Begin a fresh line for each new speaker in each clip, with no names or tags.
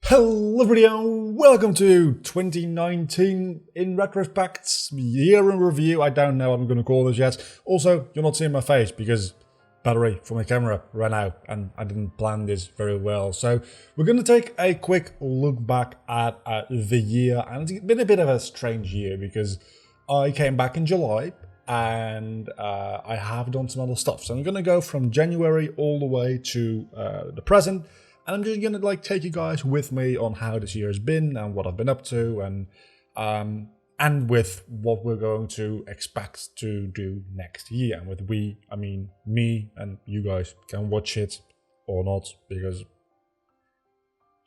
Hello everybody and welcome to 2019 in retrospect, year in review. I don't know what I'm going to call this yet. Also, you're not seeing my face because battery for my camera ran out and I didn't plan this very well. So we're going to take a quick look back at the year, and it's been a bit of a strange year because I came back in July and I have done some other stuff. So I'm going to go from January all the way to the present. And I'm just gonna take you guys with me on how this year has been and what I've been up to, and with what we're going to expect to do next year. And with we, I mean me, and you guys can watch it or not, because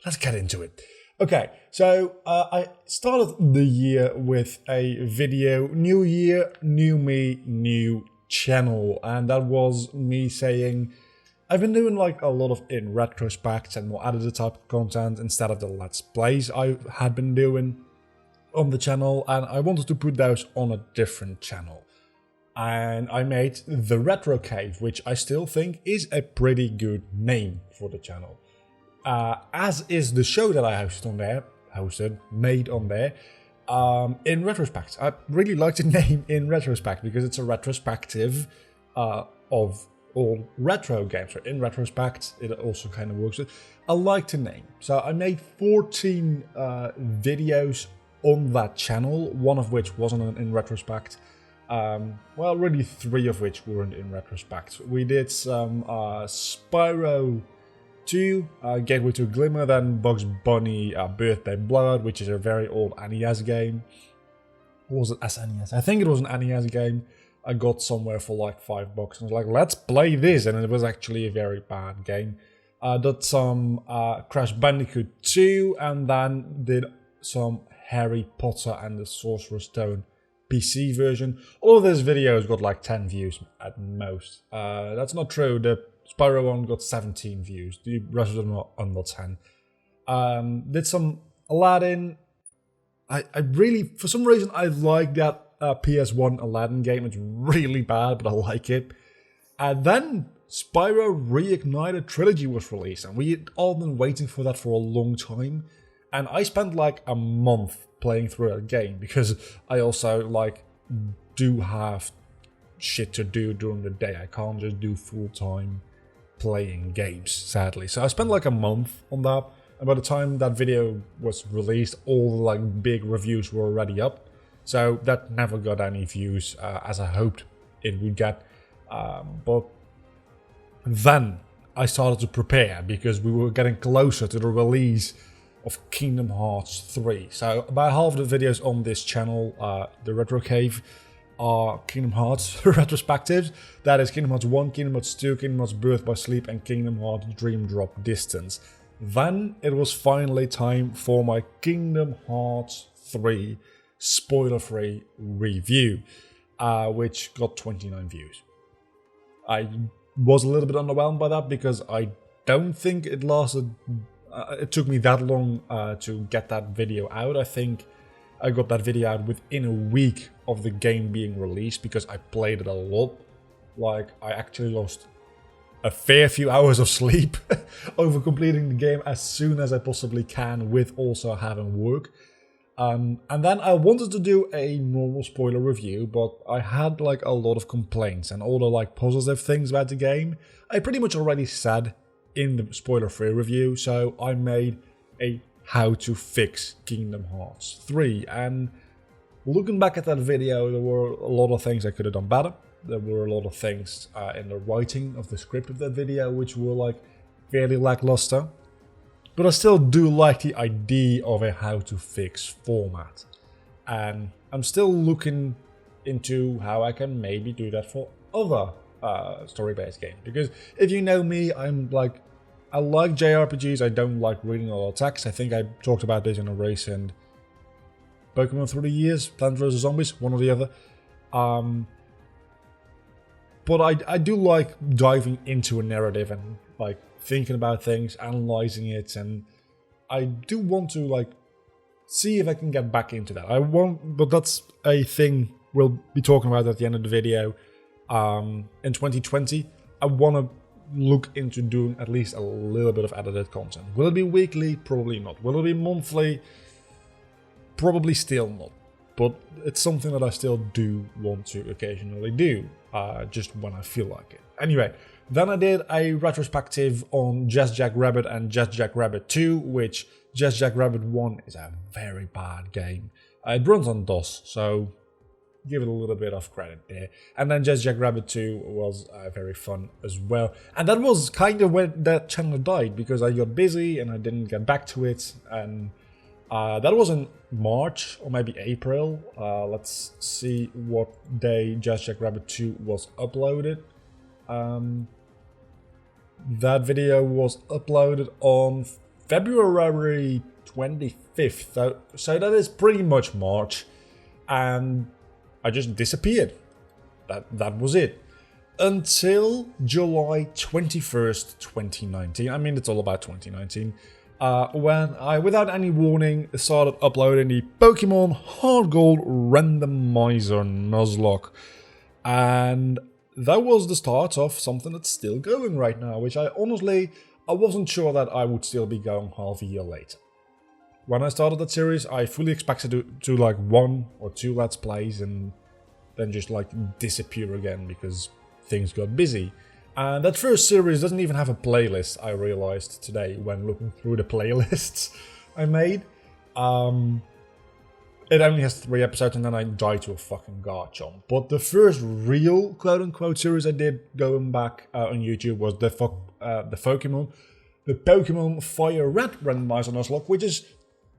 let's get into it. Okay, so I started the year with a video, new year, new me, new channel, and that was me saying I've been doing a lot of in retrospects and more edited type of content instead of the let's plays I had been doing on the channel, and I wanted to put those on a different channel. And I made the Retro Cave, which I still think is a pretty good name for the channel. As is the show that I made on there, in retrospect. I really like the name in retrospect because it's a retrospective of all retro games. So in retrospect, it also kind of works. I like the name. So I made 14 videos on that channel, one of which wasn't in retrospect. Well, really 3 of which weren't in retrospect. We did some Spyro 2, Gateway to Glimmer, then Bugs Bunny Birthday Blood, which is a very old NES game. Or was it SNES? I think it was an NES game. I got somewhere for like $5 and I was like, let's play this, and it was actually a very bad game. Did some Crash Bandicoot 2, and then did some Harry Potter and the Sorcerer's Stone PC version. All of those videos got like 10 views at most. That's not true. The Spyro one got 17 views. The rest of them are under 10. Did some Aladdin. I really, for some reason, I like that PS1 Aladdin game. It's really bad, but I like it. And then Spyro Reignited Trilogy was released, and we had all been waiting for that for a long time. And I spent like a month playing through that game because I also do have shit to do during the day. I can't just do full-time playing games, sadly. So I spent like a month on that, and by the time that video was released, all the big reviews were already up. So that never got any views as I hoped it would get. But then I started to prepare because we were getting closer to the release of Kingdom Hearts 3. So about half of the videos on this channel, the Retro Cave, are Kingdom Hearts retrospectives. That is Kingdom Hearts 1, Kingdom Hearts 2, Kingdom Hearts Birth by Sleep, and Kingdom Hearts Dream Drop Distance. Then it was finally time for my Kingdom Hearts 3 spoiler-free review, which got 29 views. I was a little bit underwhelmed by that because I don't think it lasted. It took me that long to get that video out. I think I got that video out within a week of the game being released because I played it a lot. I actually lost a fair few hours of sleep over completing the game as soon as I possibly can, with also having work. And then I wanted to do a normal spoiler review, but I had a lot of complaints, and all the positive things about the game I pretty much already said in the spoiler-free review. So I made a how to fix Kingdom Hearts 3, and looking back at that video, there were a lot of things I could have done better. There were a lot of things in the writing of the script of that video which were fairly lackluster. But I still do like the idea of a how to fix format. And I'm still looking into how I can maybe do that for other story-based games. Because if you know me, I like JRPGs, I don't like reading a lot of text. I think I talked about this in a recent Pokemon Through the Years, Plants vs. Zombies, one or the other. But I do like diving into a narrative and thinking about things, analyzing it, and I do want to see if I can get back into that. I won't, but that's a thing we'll be talking about at the end of the video. In 2020, I want to look into doing at least a little bit of edited content. Will it be weekly? Probably not. Will it be monthly? Probably still not. But it's something that I still do want to occasionally do, just when I feel like it. Anyway, then I did a retrospective on Just Jack Rabbit and Just Jack Rabbit 2, which Just Jack Rabbit 1 is a very bad game. It runs on DOS, so give it a little bit of credit there. And then Just Jack Rabbit 2 was very fun as well. And that was kind of when that channel died, because I got busy and I didn't get back to it. And that was in March or maybe April. Let's see what day Just Jack Rabbit 2 was uploaded. That video was uploaded on February 25th. So that is pretty much March. And I just disappeared. That was it. Until July 21st, 2019. I mean, it's all about 2019. When I, without any warning, started uploading the Pokemon Hard Gold Randomizer Nuzlocke. And that was the start of something that's still going right now, which I wasn't sure that I would still be going half a year later. When I started that series, I fully expected to do like 1 or 2 Let's Plays and then just like disappear again because things got busy. And that first series doesn't even have a playlist, I realized today when looking through the playlists I made. It only has 3 episodes and then I died to a fucking Garchomp. But the first real quote-unquote series I did going back on YouTube was the Pokemon Fire Red Randomizer Nuzlocke, which is,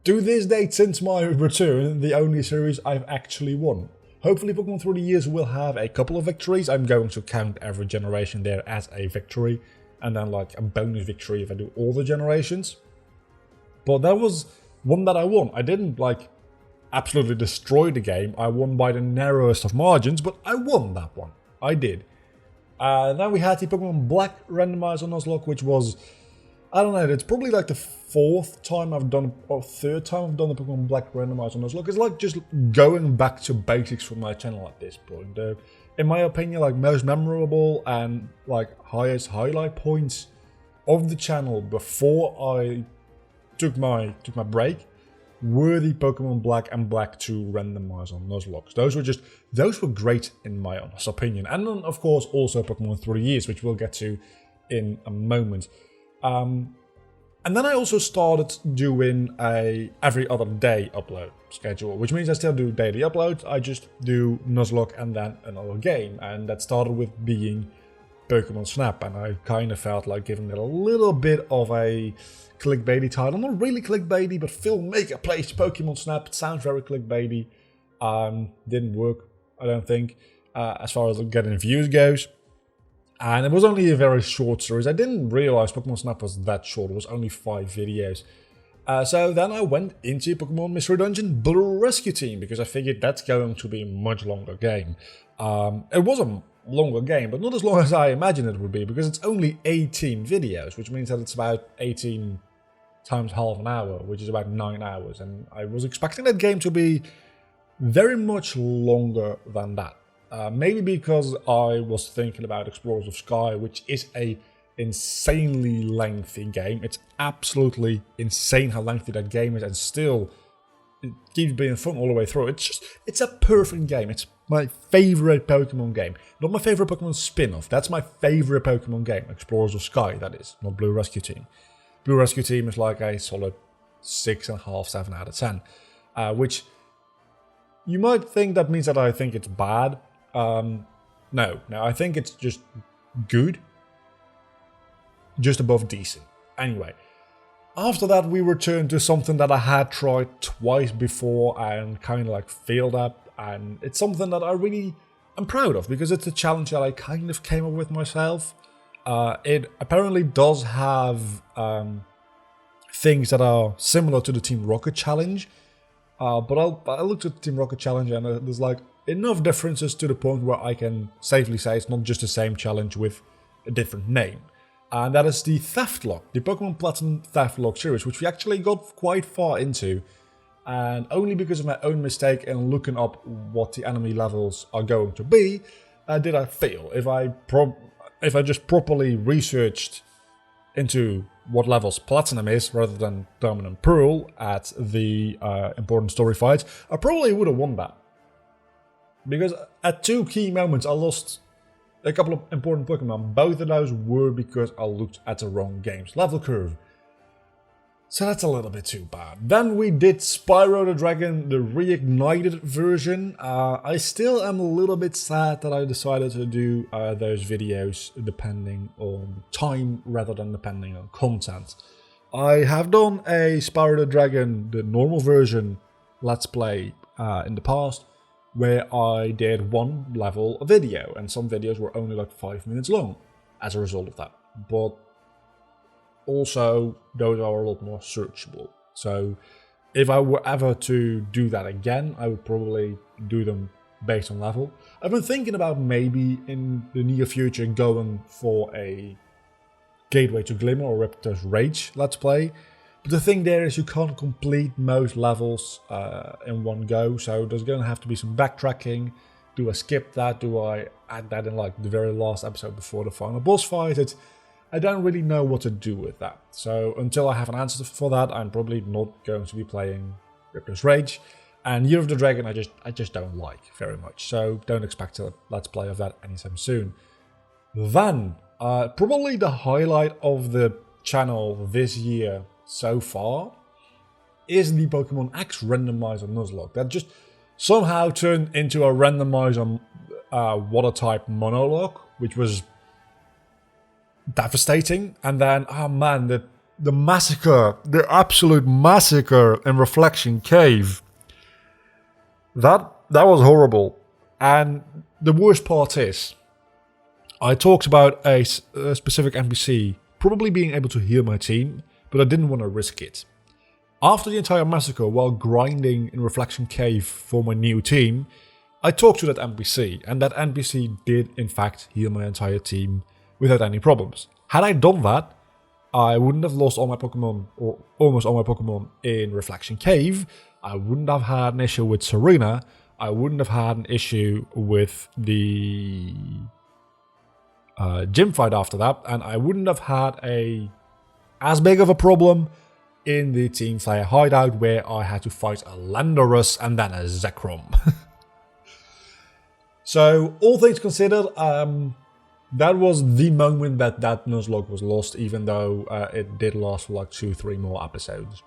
to this date since my return, the only series I've actually won. Hopefully Pokemon through the years will have a couple of victories. I'm going to count every generation there as a victory. And then like a bonus victory if I do all the generations. But that was one that I won. I didn't like absolutely destroy the game. I won by the narrowest of margins, but I won that one. I did. Then we had the Pokemon Black Randomizer Nuzlocke, which was, I don't know, it's probably like the 4th time I've done, or 3rd time I've done the Pokemon Black Randomizer Nuzlocke. It's like just going back to basics for my channel at this point. In my opinion, like most memorable and like highest highlight points of the channel before I took my break were the Pokemon Black and Black 2 Randomizer Nuzlocke. Those were great in my honest opinion. And then of course also Pokemon through the years, which we'll get to in a moment. And then I also started doing a every other day upload schedule, which means I still do daily uploads. I just do Nuzlocke and then another game. And that started with being Pokemon Snap. And I kind of felt like giving it a little bit of a clickbaity title. Not really clickbaity, but filmmaker plays Pokemon Snap. It sounds very clickbaity. Didn't work, I don't think, as far as getting views goes. And it was only a very short series. I didn't realize Pokemon Snap was that short. It was only 5 videos. So then I went into Pokemon Mystery Dungeon Blue Rescue Team because I figured that's going to be a much longer game. It was a longer game, but not as long as I imagined it would be because it's only 18 videos, which means that it's about 18 times half an hour, which is about 9 hours. And I was expecting that game to be very much longer than that. Maybe because I was thinking about Explorers of Sky, which is a insanely lengthy game. It's absolutely insane how lengthy that game is, and still it keeps being fun all the way through. It's a perfect game. It's my favorite Pokemon game. Not my favorite Pokemon spin-off. That's my favorite Pokemon game. Explorers of Sky, that is, not Blue Rescue Team. Blue Rescue Team is like a solid 6.5, 7 out of 10. Which you might think that means that I think it's bad. No, I think it's just good. Just above decent. Anyway, after that we returned to something that I had tried twice before and kind of like failed at, and it's something that I'm proud of because it's a challenge that I kind of came up with myself. It apparently does have things that are similar to the Team Rocket challenge, but I looked at the Team Rocket challenge and there's like enough differences to the point where I can safely say it's not just the same challenge with a different name. And that is the Theft Lock, the Pokemon Platinum Theft Lock series, which we actually got quite far into. And only because of my own mistake in looking up what the enemy levels are going to be, did I fail. if I just properly researched into what levels Platinum is rather than Diamond and Pearl at the important story fights, I probably would have won that. Because at 2 key moments I lost a couple of important Pokemon. Both of those were because I looked at the wrong game's level curve. So that's a little bit too bad. Then we did Spyro the Dragon, the reignited version. I still am a little bit sad that I decided to do those videos depending on time rather than depending on content. I have done a Spyro the Dragon, the normal version, Let's Play in the past, where I did 1 level a video, and some videos were only like 5 minutes long as a result of that. But also, those are a lot more searchable. So if I were ever to do that again, I would probably do them based on level. I've been thinking about maybe in the near future going for a Gateway to Glimmer or Raptor's Rage Let's Play. But the thing there is you can't complete most levels in one go, so there's going to have to be some backtracking. Do I skip that? Do I add that in like the very last episode before the final boss fight? I don't really know what to do with that. So until I have an answer for that, I'm probably not going to be playing Raptor's Rage. And Year of the Dragon I just don't like very much. So don't expect a Let's Play of that anytime soon. Then, probably the highlight of the channel this year so far is the Pokemon X randomizer Nuzlocke. That just somehow turned into a randomizer water type monologue, which was devastating. And then, oh man, the massacre, the absolute massacre in Reflection Cave. That was horrible. And the worst part is, I talked about a specific NPC probably being able to heal my team, but I didn't want to risk it. After the entire massacre, while grinding in Reflection Cave for my new team, I talked to that NPC, and that NPC did in fact heal my entire team without any problems. Had I done that, I wouldn't have lost all my Pokemon, or almost all my Pokemon in Reflection Cave. I wouldn't have had an issue with Serena. I wouldn't have had an issue with the gym fight after that, and I wouldn't have had as big of a problem in the Team Slayer hideout where I had to fight a Landorus and then a Zekrom. So, all things considered, that was the moment that Nuzlocke was lost, even though it did last for like 2-3 more episodes.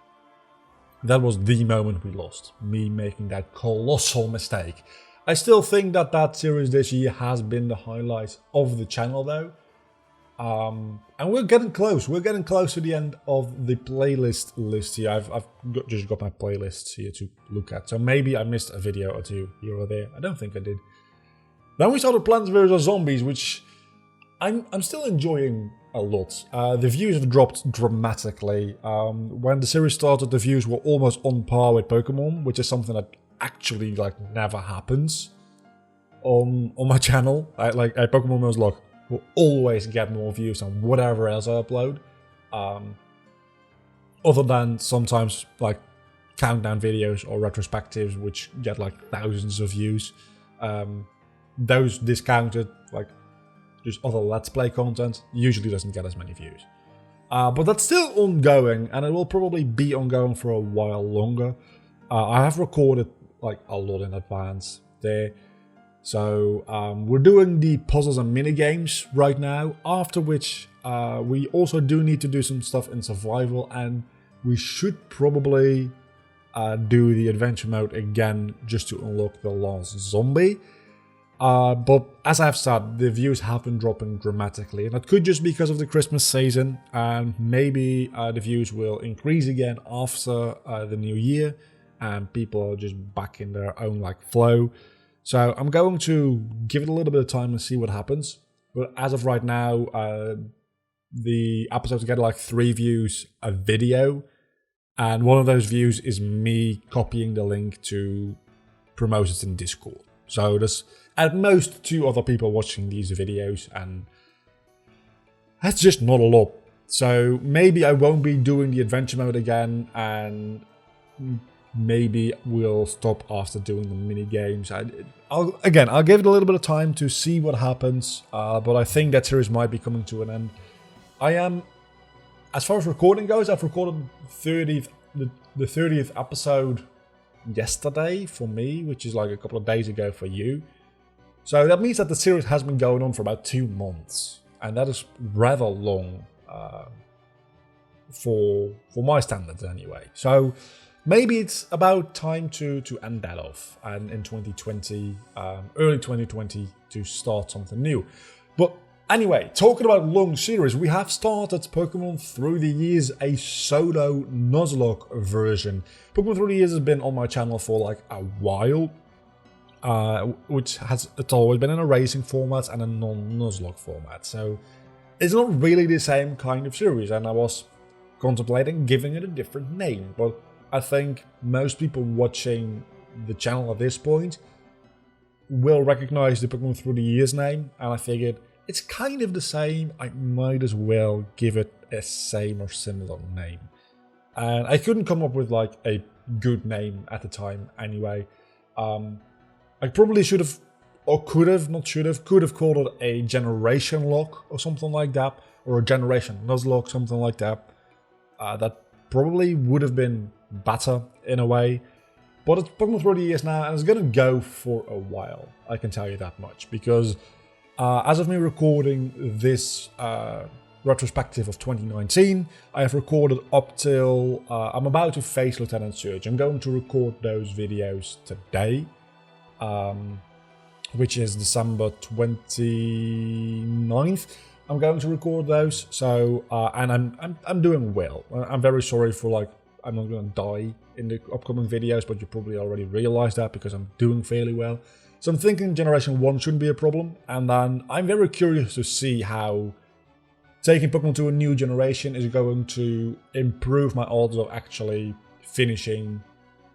That was the moment we lost, me making that colossal mistake. I still think that series this year has been the highlight of the channel though. And we're getting close. We're getting close to the end of the playlist list here. I've just got my playlists here to look at. So maybe I missed a video or two here or there. I don't think I did. Then we started Plants vs Zombies, which I'm still enjoying a lot. The views have dropped dramatically. When the series started, the views were almost on par with Pokemon, which is something that actually like never happens on my channel. Like Pokemon Nuzlocke will always get more views than whatever else I upload. Other than sometimes like countdown videos or retrospectives, which get like thousands of views. Those discounted, like just other Let's Play content, usually doesn't get as many views. But that's still ongoing, and it will probably be ongoing for a while longer. I have recorded like a lot in advance there. So we're doing the puzzles and minigames right now, after which we also do need to do some stuff in survival, and we should probably do the adventure mode again just to unlock the last zombie. But as I've said, the views have been dropping dramatically, and that could just be because of the Christmas season, and maybe the views will increase again after the new year, and people are just back in their own like flow. So I'm going to give it a little bit of time and see what happens. But as of right now, the episodes get like 3 views a video, and one of those views is me copying the link to promote it in Discord. So there's at most 2 other people watching these videos, and that's just not a lot. So maybe I won't be doing the adventure mode again, and maybe we'll stop after doing the mini games. I'll give it a little bit of time to see what happens, but I think that series might be coming to an end. I am, as far as recording goes, I've recorded the 30th episode yesterday for me, which is like a couple of days ago for you. So that means that the series has been going on for about 2 months, and that is rather long for my standards anyway. So maybe it's about time to end that off, and in 2020, early 2020, to start something new. But anyway, talking about long series, we have started Pokemon Through the Years, a solo Nuzlocke version. Pokemon Through the Years has been on my channel for like a while, it's always been in a racing format and a non-Nuzlocke format. So it's not really the same kind of series, and I was contemplating giving it a different name, but I think most people watching the channel at this point will recognize the Pokemon Through the Years name, and I figured it's kind of the same, I might as well give it a same or similar name. And I couldn't come up with like a good name at the time anyway. I probably should have, or could have called it a Generation Lock or something like that, or a Generation Nuzlocke, something like that. That probably would have been better in a way, but it's Pokemon Through the Years now, and it's gonna go for a while, I can tell you that much, because as of me recording this retrospective of 2019, I have recorded up till I'm about to face Lieutenant Surge. I'm going to record those videos today, which is December 29th. I'm going to record those, so and I'm doing well. I'm very sorry for like I'm not going to die in the upcoming videos, but you probably already realized that because I'm doing fairly well. So I'm thinking Generation 1 shouldn't be a problem, and then I'm very curious to see how taking Pokemon to a new generation is going to improve my odds of actually finishing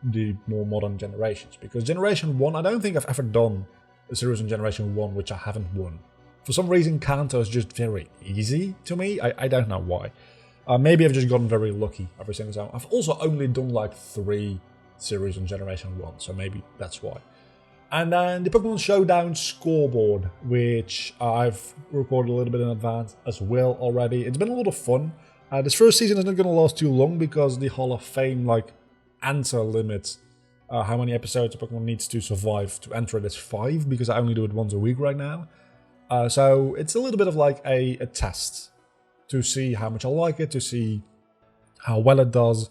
the more modern generations. Because Generation 1, I don't think I've ever done a series on Generation 1 which I haven't won. For some reason, Kanto is just very easy to me. I don't know why. Maybe I've just gotten very lucky every single time. I've also only done like 3 series on Generation 1, so maybe that's why. And then the Pokemon Showdown scoreboard, which I've recorded a little bit in advance as well already. It's been a lot of fun. This first season is not going to last too long because the Hall of Fame like answer limit, how many episodes a Pokemon needs to survive to enter it is 5, because I only do it once a week right now. So it's a little bit of like a test to see how much I like it, to see how well it does.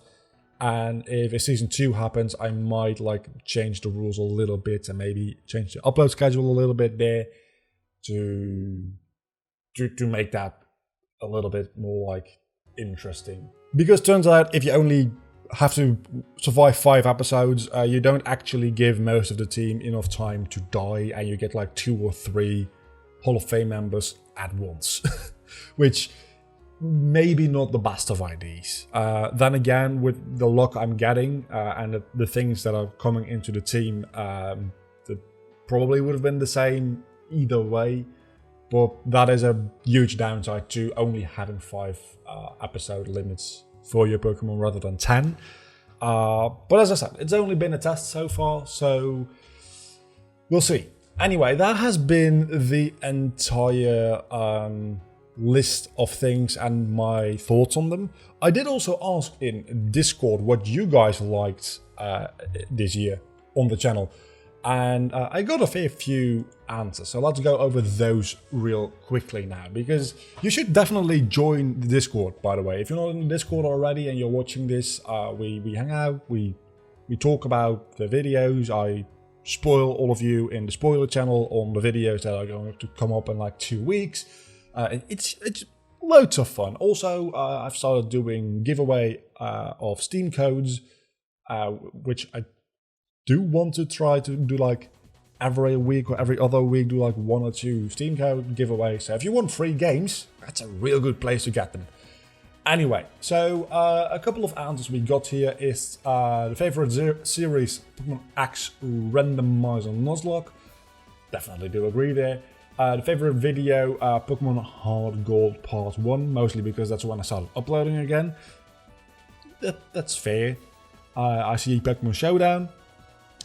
And if a season 2 happens, I might like change the rules a little bit and maybe change the upload schedule a little bit there to make that a little bit more like interesting. Because it turns out if you only have to survive 5 episodes, you don't actually give most of the team enough time to die, and you get like 2 or 3 Hall of Fame members at once, which maybe not the best of ideas. Then again, with the luck I'm getting and the things that are coming into the team, that probably would have been the same either way. But that is a huge downside to only having 5 episode limits for your Pokemon rather than 10. But as I said, it's only been a test so far, so we'll see. Anyway, that has been the entire list of things and my thoughts on them. I did also ask in Discord what you guys liked this year on the channel, and I got a fair few answers, so let's go over those real quickly now, because you should definitely join the Discord, by the way. If you're not in the Discord already and you're watching this, we hang out, we talk about the videos, I spoil all of you in the spoiler channel on the videos that are going to come up in like 2 weeks. It's loads of fun. Also, I've started doing giveaway of Steam codes, which I do want to try to do like every week or every other week, do like 1 or 2 Steam code giveaways. So if you want free games, that's a real good place to get them. Anyway, so a couple of answers we got here is the favorite series, Pokemon X Randomizer Nuzlocke. Definitely do agree there. The favorite video, Pokemon Hard Gold Part 1, mostly because that's when I started uploading again. That's fair. I see Pokemon Showdown.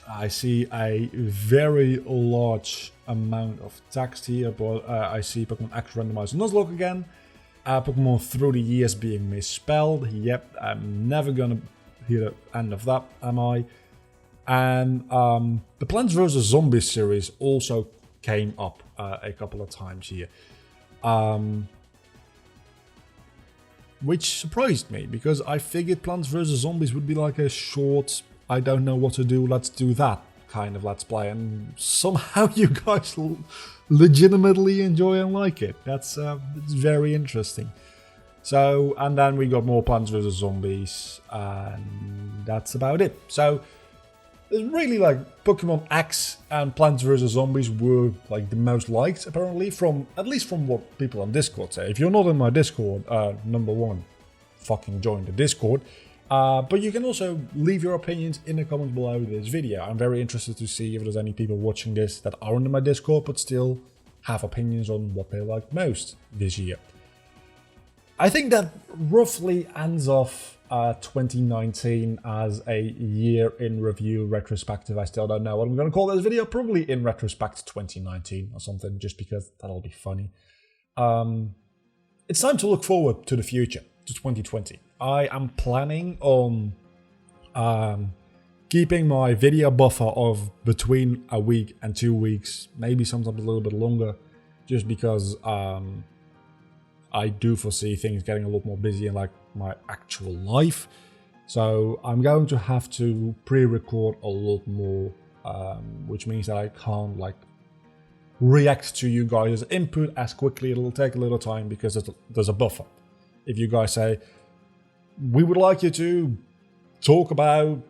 I see a very large amount of text here, but I see Pokemon X Randomized Nuzlocke again. Pokemon Through the Years being misspelled. Yep, I'm never gonna hear the end of that, am I? And the Plants vs. Zombies series also came up a couple of times here. Which surprised me, because I figured Plants vs. Zombies would be like a short, I don't know what to do, let's do that kind of Let's Play, and somehow you guys legitimately enjoy and like it. That's it's very interesting. So, and then we got more Plants vs. Zombies, and that's about it. So, it's really like Pokemon X and Plants vs. Zombies were like the most liked, apparently, from at least from what people on Discord say. If you're not in my Discord, number one, fucking join the Discord. But you can also leave your opinions in the comments below this video. I'm very interested to see if there's any people watching this that aren't in my Discord but still have opinions on what they like most this year. I think that roughly ends off 2019 as a year in review retrospective. I still don't know what I'm going to call this video. Probably in retrospect 2019 or something, just because that'll be funny. It's time to look forward to the future, to 2020. I am planning on keeping my video buffer of between a week and 2 weeks, maybe sometimes a little bit longer, just because I do foresee things getting a lot more busy in like my actual life. So I'm going to have to pre-record a lot more, which means that I can't like react to you guys' input as quickly. It'll take a little time because there's a buffer. If you guys say, we would like you to talk about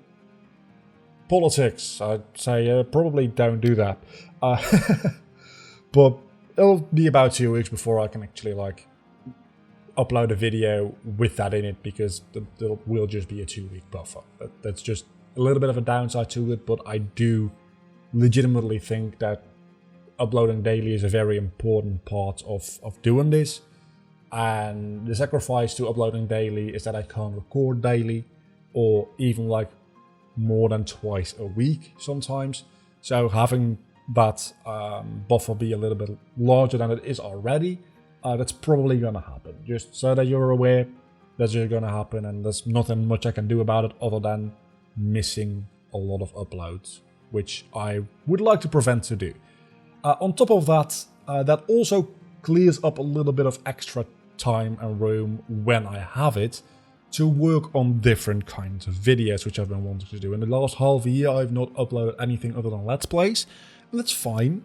politics, I'd say probably don't do that. But it'll be about 2 weeks before I can actually like upload a video with that in it, because there will just be a 2-week buffer. That's just a little bit of a downside to it, but I do legitimately think that uploading daily is a very important part of doing this. And the sacrifice to uploading daily is that I can't record daily, or even like more than twice a week sometimes. So having that buffer be a little bit larger than it is already, that's probably gonna happen. Just so that you're aware, that's just gonna happen, and there's nothing much I can do about it other than missing a lot of uploads, which I would like to prevent to do. On top of that, that also clears up a little bit of extra time and room when I have it to work on different kinds of videos, which I've been wanting to do. In the last half a year, I've not uploaded anything other than Let's Plays, and that's fine.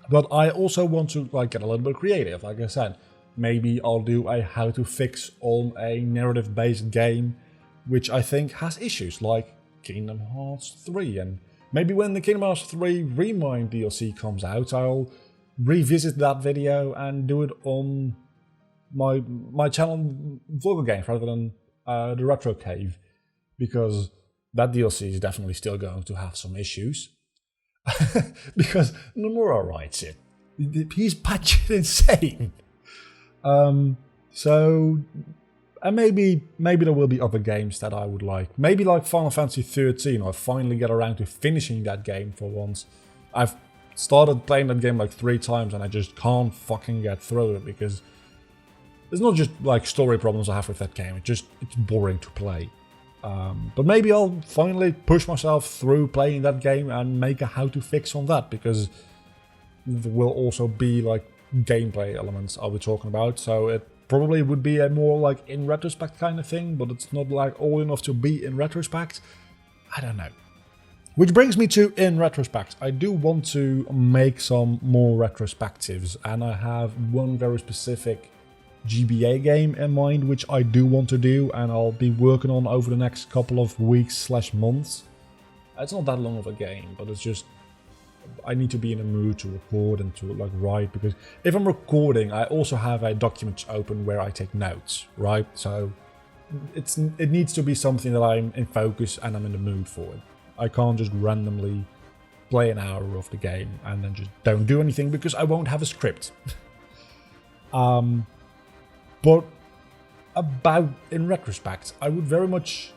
But I also want to like get a little bit creative. Like I said, maybe I'll do a how to fix on a narrative-based game, which I think has issues, like Kingdom Hearts 3. And maybe when the Kingdom Hearts 3 Remind DLC comes out, I'll revisit that video and do it on my channel Vlogergames rather than the Retro Cave, because that DLC is definitely still going to have some issues. Because Nomura writes it. He's batshit insane. So, and maybe there will be other games that I would like. Maybe like Final Fantasy 13. I finally get around to finishing that game for once. I've started playing that game like 3 times and I just can't fucking get through it, because it's not just like story problems I have with that game. It's boring to play. But maybe I'll finally push myself through playing that game and make a how to fix on that, because there will also be like gameplay elements I'll be talking about. So it probably would be a more like in retrospect kind of thing, but it's not like all enough to be in retrospect. I don't know. Which brings me to in retrospect. I do want to make some more retrospectives, and I have one very specific GBA game in mind which I do want to do, and I'll be working on over the next couple of weeks/months. It's not that long of a game, but it's just I need to be in a mood to record and to like write, because if I'm recording I also have a document open where I take notes, right? So it needs to be something that I'm in focus and I'm in the mood for it. I can't just randomly play an hour of the game and then just don't do anything because I won't have a script. But about in retrospect, I would very much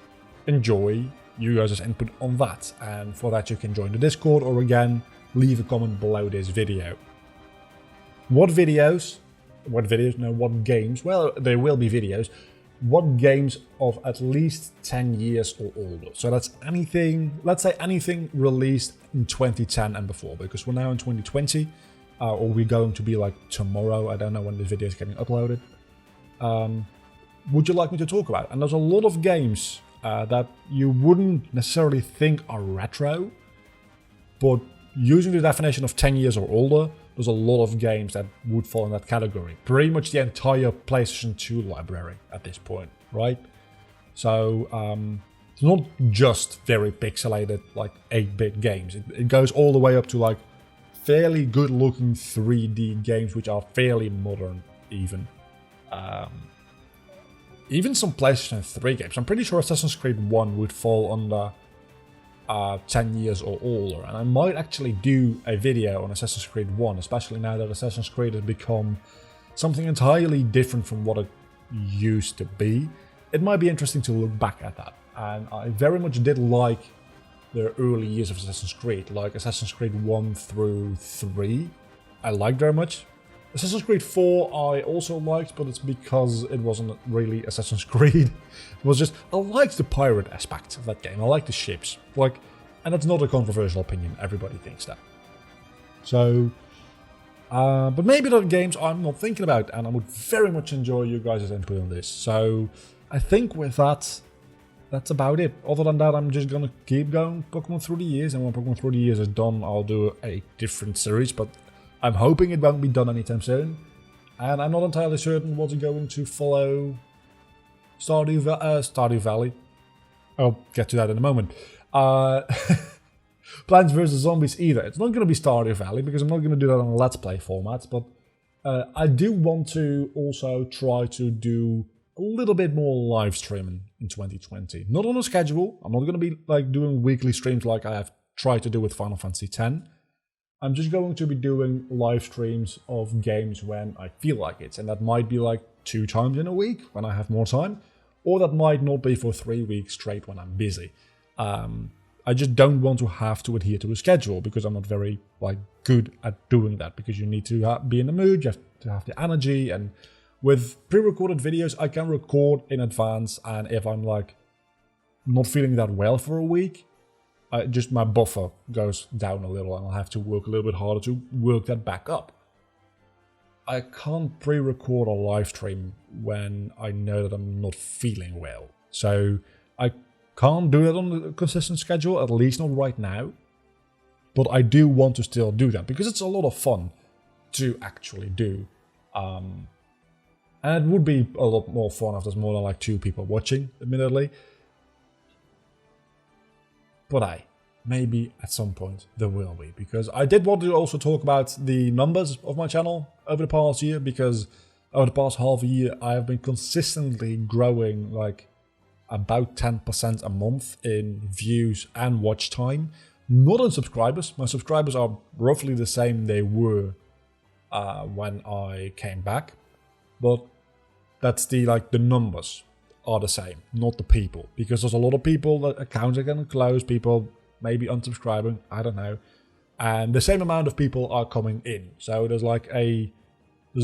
enjoy you guys' input on that. And for that, you can join the Discord or again, leave a comment below this video. What games? Well, there will be videos. What games of at least 10 years or older? So that's anything, let's say anything released in 2010 and before, because we're now in 2020, or we're going to be like tomorrow. I don't know when this video is getting uploaded. Would you like me to talk about? And there's a lot of games that you wouldn't necessarily think are retro, but using the definition of 10 years or older, there's a lot of games that would fall in that category. Pretty much the entire PlayStation 2 library at this point, right? So it's not just very pixelated, like 8-bit games. It goes all the way up to like fairly good-looking 3D games, which are fairly modern even. Even some PlayStation 3 games. I'm pretty sure Assassin's Creed 1 would fall under 10 years or older, and I might actually do a video on Assassin's Creed 1, especially now that Assassin's Creed has become something entirely different from what it used to be. It might be interesting to look back at that, and I very much did like the early years of Assassin's Creed, like Assassin's Creed 1 through 3. I liked very much. Assassin's Creed 4 I also liked, but it's because it wasn't really Assassin's Creed. It was just, I liked the pirate aspect of that game. I liked the ships. Like, and that's not a controversial opinion. Everybody thinks that. So, but maybe there are games I'm not thinking about, and I would very much enjoy you guys' input on this. So, I think with that, that's about it. Other than that, I'm just gonna keep going Pokemon through the years, and when Pokemon through the years is done, I'll do a different series, but I'm hoping it won't be done anytime soon, and I'm not entirely certain what's going to follow Stardew Valley. I'll get to that in a moment. Plants vs. Zombies either. It's not going to be Stardew Valley, because I'm not going to do that on a Let's Play format, but I do want to also try to do a little bit more live streaming in 2020. Not on a schedule. I'm not going to be like doing weekly streams like I have tried to do with Final Fantasy X. I'm just going to be doing live streams of games when I feel like it. And that might be like 2 times in a week when I have more time. Or that might not be for 3 weeks straight when I'm busy. I just don't want to have to adhere to a schedule because I'm not very like good at doing that. Because you need to be in the mood, you have to have the energy. And with pre-recorded videos, I can record in advance. And if I'm like not feeling that well for a week, just my buffer goes down a little and I'll have to work a little bit harder to work that back up. I can't pre-record a live stream when I know that I'm not feeling well. So I can't do that on a consistent schedule, at least not right now. But I do want to still do that because it's a lot of fun to actually do. And it would be a lot more fun if there's more than like 2 people watching, admittedly. But maybe at some point there will be, because I did want to also talk about the numbers of my channel over the past year, because over the past half a year I have been consistently growing like about 10% a month in views and watch time. Not in subscribers. My subscribers are roughly the same they were when I came back, but that's the numbers are the same, not the people, because there's a lot of people that accounts are getting closed, people maybe unsubscribing, I don't know, and the same amount of people are coming in. So there's like a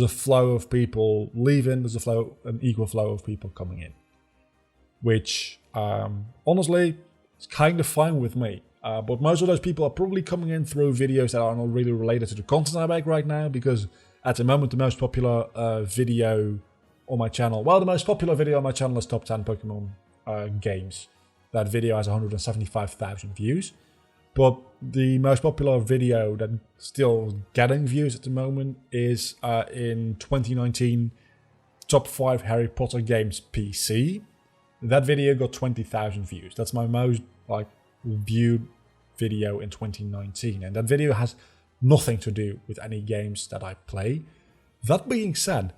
flow of people leaving, there's an equal flow of people coming in, which honestly is kind of fine with me. But most of those people are probably coming in through videos that are not really related to the content I make right now, because at the moment the most popular video on my channel, well, the most popular video on my channel is Top 10 Pokemon Games. That video has 175,000 views. But the most popular video that's still getting views at the moment is in 2019 Top 5 Harry Potter Games PC. That video got 20,000 views. That's my most viewed video in 2019, and that video has nothing to do with any games that I play. That being said,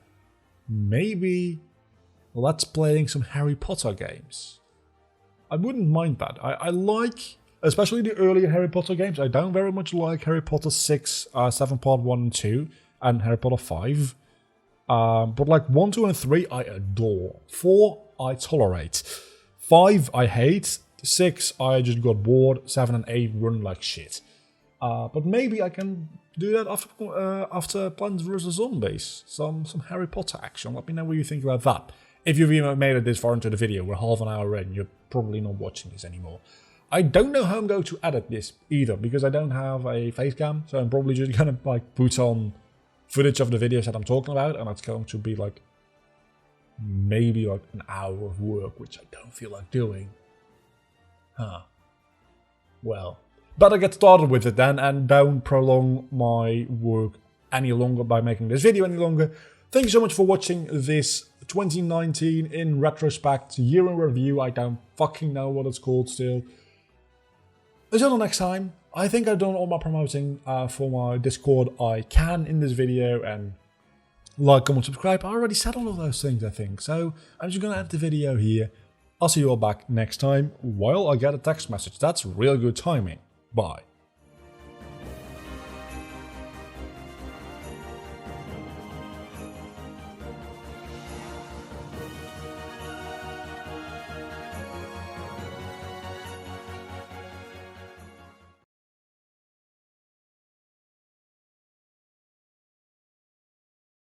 maybe let's playing some Harry Potter games. I wouldn't mind that. I like, especially the earlier Harry Potter games. I don't very much like Harry Potter 6, 7 Part 1 and 2, and Harry Potter 5. But like 1, 2, and 3 I adore. 4 I tolerate. 5 I hate. 6, I just got bored. 7 and 8 run like shit. But maybe I can do that after Plants vs. Zombies. Some Harry Potter action. Let me know what you think about that. If you've even made it this far into the video, we're half an hour in, you're probably not watching this anymore. I don't know how I'm going to edit this either, because I don't have a face cam, so I'm probably just gonna like put on footage of the videos that I'm talking about, and it's going to be like maybe like an hour of work, which I don't feel like doing. Well, better get started with it then, and don't prolong my work any longer by making this video any longer. Thank you so much for watching this 2019 in retrospect year in review. I don't fucking know what it's called still. Until next time, I think I've done all my promoting for my Discord I can in this video, and like, comment, subscribe. I already said all of those things, I think, so I'm just gonna end the video here. I'll see you all back next time while I get a text message. That's real good timing. Bye.